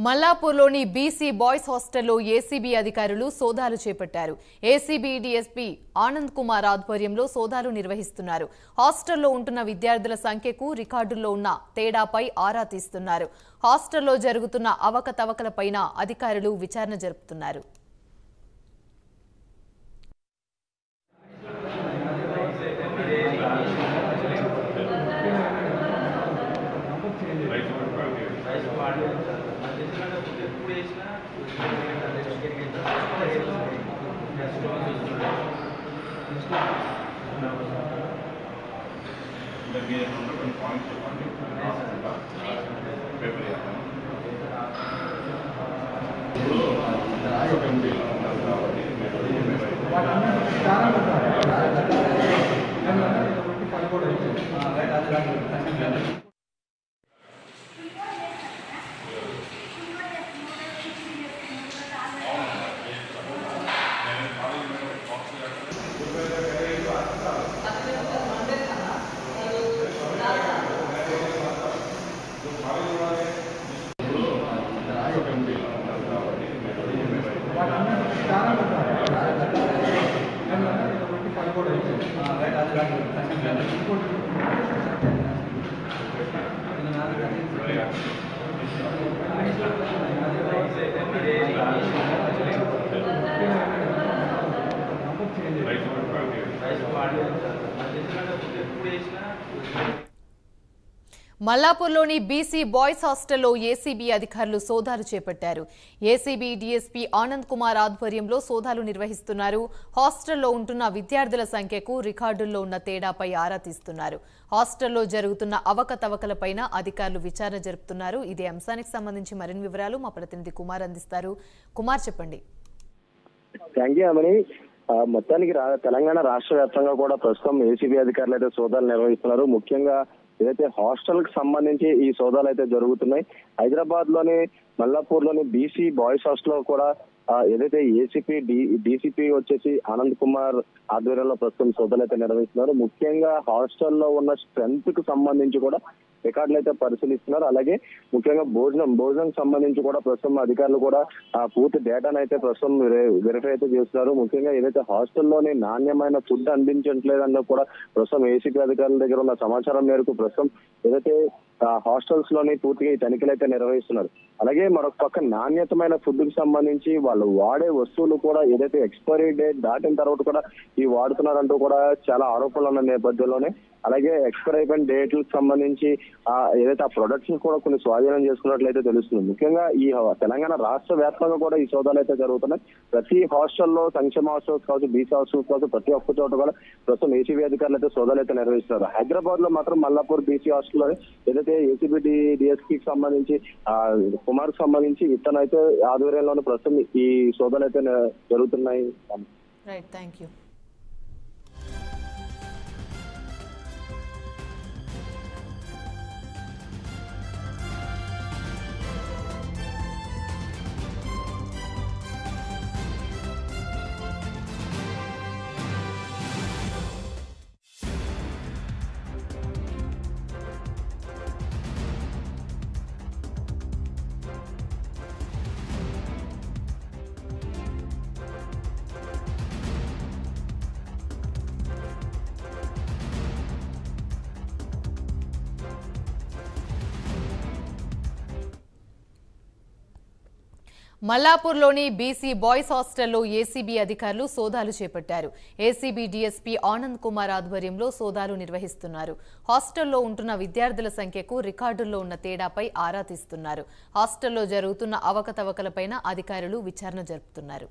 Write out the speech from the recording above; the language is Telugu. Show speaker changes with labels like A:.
A: మల్లాపూర్లోని బీసీ బాయ్స్ హాస్టల్లో ఏసీబీ అధికారులు సోదాలు చేపట్టారు. ఏసీబీ డీఎస్పీ ఆనంద్ కుమార్ ఆధ్వర్యంలో సోదాలు నిర్వహిస్తున్నారు. హాస్టల్లో ఉంటున్న విద్యార్థుల సంఖ్యకు రికార్డుల్లో ఉన్న తేడాపై ఆరా తీస్తున్నారు. హాస్టల్లో జరుగుతున్న అవకతవకలపైన అధికారులు విచారణ జరుపుతున్నారు. మల్లాపూర్లోని బీసీ బాయ్స్ హాస్టల్లో ఏసీబీ అధికారులు సోదాలు చేపట్టారు. ఏసీబీ డీఎస్పీ ఆనంద్ కుమార్ ఆధ్వర్యంలో సోదాలు నిర్వహిస్తున్నారు. హాస్టల్లో ఉంటున్న విద్యార్థుల సంఖ్యకు రికార్డుల్లో ఉన్న తేడాపై ఆరా తీస్తున్నారు. హాస్టల్లో జరుగుతున్న అవకతవకలపైన అధికారులు విచారణ జరుపుతున్నారు. ఇదే అంశానికి సంబంధించి మరిన్ని వివరాలు మా ప్రతినిధి కుమార్ అందిస్తారు. కుమార్, చెప్పండి.
B: మొత్తానికి తెలంగాణ రాష్ట్ర వ్యాప్తంగా కూడా ప్రస్తుతం ఏసీబీ అధికారులు అయితే సోదాలు నిర్వహిస్తున్నారు. ముఖ్యంగా ఏదైతే హాస్టల్ కి సంబంధించి ఈ సోదాలు అయితే జరుగుతున్నాయి. హైదరాబాద్ లోని మల్లాపూర్ లోని బీసీ బాయ్స్ హాస్టల్ లో కూడా ఏదైతే డీసీపీ వచ్చేసి ఆనంద్ కుమార్ ఆధ్వర్యంలో ప్రస్తుతం సోదాలు అయితే నిర్వహిస్తున్నారు. ముఖ్యంగా హాస్టల్లో ఉన్న స్ట్రెంత్ కు సంబంధించి కూడా రికార్డులు అయితే పరిశీలిస్తున్నారు. అలాగే ముఖ్యంగా భోజనం సంబంధించి కూడా ప్రస్తుతం అధికారులు కూడా పూర్తి డేటాను అయితే ప్రస్తుతం వెరిఫై అయితే చేస్తున్నారు. ముఖ్యంగా ఏదైతే హాస్టల్లోని నాణ్యమైన ఫుడ్ అందించట్లేదన్న కూడా ప్రస్తుతం ఏసీపీ అధికారుల దగ్గర ఉన్న సమాచారం మేరకు ప్రస్తుతం ఏదైతే హాస్టల్స్ లోని పూర్తిగా ఈ తనిఖీలు అయితే నిర్వహిస్తున్నారు. అలాగే మరొక పక్క నాణ్యతమైన ఫుడ్ కి సంబంధించి వాళ్ళు వాడే వస్తువులు కూడా ఏదైతే ఎక్స్పైరీ డేట్ దాటిన తర్వాత కూడా ఇవి వాడుతున్నారంటూ కూడా చాలా ఆరోపణలు ఉన్న నేపథ్యంలోనే అలాగే ఎక్స్పైర్ అయిపోయిన డేట్లకు సంబంధించి ఏదైతే ఆ ప్రొడక్ట్స్ కూడా కొన్ని స్వాధీనం చేసుకున్నట్లయితే తెలుస్తుంది. ముఖ్యంగా ఈ తెలంగాణ రాష్ట్ర వ్యాప్తంగా కూడా ఈ సోదాలు అయితే జరుగుతున్నాయి. ప్రతి హాస్టల్లో సంక్షేమ హాస్టల్స్ కావచ్చు, బీసీ హాస్టల్స్ కావచ్చు, ప్రతి ఒక్క చోట కూడా ప్రస్తుతం ఏసీబీ అధికారులు అయితే సోదాలు అయితే నిర్వహిస్తున్నారు. హైదరాబాద్ లో మాత్రం మల్లాపూర్ బీసీ హాస్టల్లో ఏదైతే ఏసీబీ డిఎస్పీకి సంబంధించి కుమార్ కి సంబంధించి ఇతను అయితే ఆధ్వర్యంలోనే ప్రస్తుతం ఈ సోదాలు అయితే జరుగుతున్నాయి.
A: Right, thank you. మల్లాపూర్లోని బీసీ బాయ్స్ హాస్టల్లో ఏసీబీ అధికారులు సోదాలు చేపట్టారు. ఏసీబీ డీఎస్పీ ఆనంద్ కుమార్ ఆధ్వర్యంలో సోదాలు నిర్వహిస్తున్నారు. హాస్టల్లో ఉంటున్న విద్యార్థుల సంఖ్యకు రికార్డుల్లో ఉన్న తేడాపై ఆరా తీస్తున్నారు. హాస్టల్లో జరుగుతున్న అవకతవకలపైన అధికారులు విచారణ జరుపుతున్నారు.